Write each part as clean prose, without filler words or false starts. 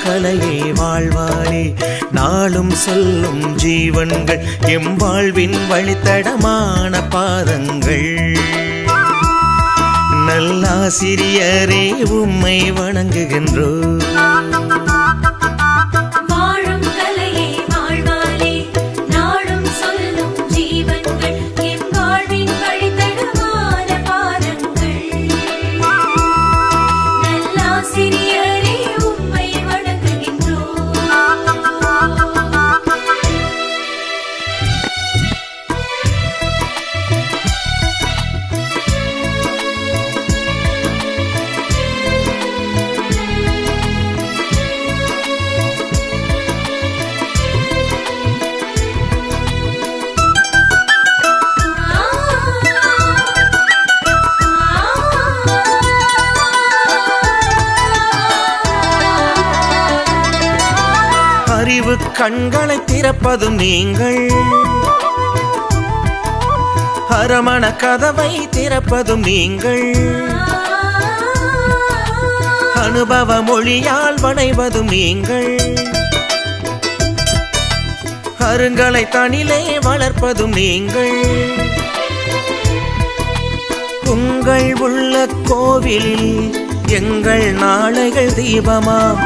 கலையே வாழ்வாரே நாளும் சொல்லும் ஜீவன்கள் எம் வாழ்வின் வழித்தடமான பாதங்கள். நல்லாசிரியரே உம்மை வணங்குகின்றோம். அறிவு கண்களை திறப்பதும் நீங்கள், அரமண கதவை திறப்பதும் நீங்கள், அனுபவ மொழியால் வணைவதும் நீங்கள், அருங்களை தனிலே வளர்ப்பதும் நீங்கள். உங்கள் உள்ள கோவில் எங்கள் நாளைகள் தீபமாம்.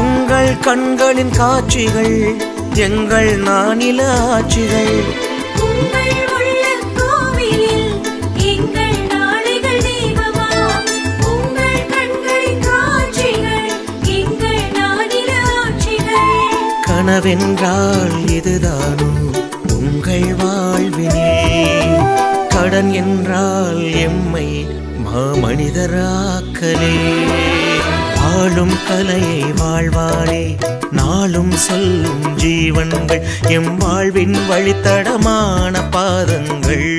உங்கள் கண்களின் காட்சிகள் எங்கள் நானில ஆட்சிகள். கனவென்றால் இதுதானோ உங்கள் வாழ்வினே, கடன் என்றால் எம்மை மாமனிதராக்கலே. வாழும் கலையை வாழ்வாரே நாளும் சொல்லும் ஜீவன்கள் எம் வாழ்வின் வழித்தடமான பாதங்கள்.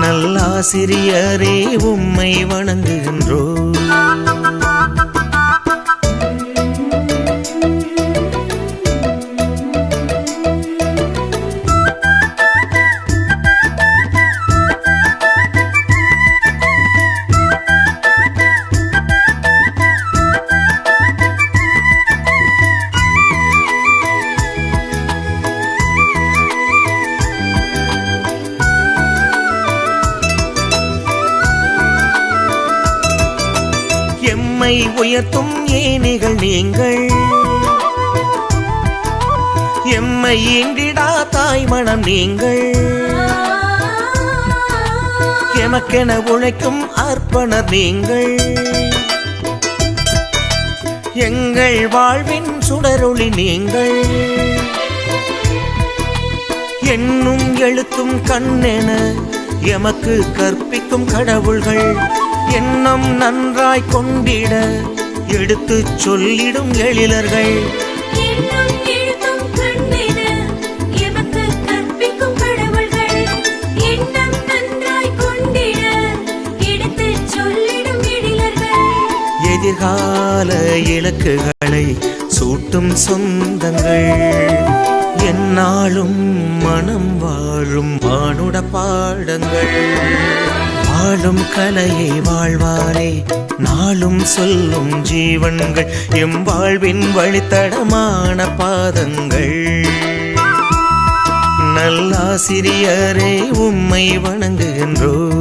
நல்லாசிரியரே உம்மை வணங்குகின்றோம். எம்மை உயர்த்தும் ஏணிகள் நீங்கள், எம்மை ஈண்டிடா தாய்மணம் நீங்கள், எமக்கென உழைக்கும் அர்ப்பணர் நீங்கள், எங்கள் வாழ்வின் சுடரொளி நீங்கள், என்னும் எழுத்தும் கண்ணென எமக்கு கற்பிக்கும் கடவுள்கள், எண்ணம் நன்றாய் கொண்டிட எடுத்து சொல்லிடும் எழிலர்கள். எதிர்கால இலக்குகளை சூட்டும் சொந்தங்கள், எந்நாளும் மனம் வாழும் மானுட பாடங்கள். வாழும் கலையை வாழ்வாரே நாளும் சொல்லும் ஜீவன்கள் எம் வாழ்வின் வழித்தடமான பாதங்கள். நல்லாசிரியரே உம்மை வணங்குகின்றோம்.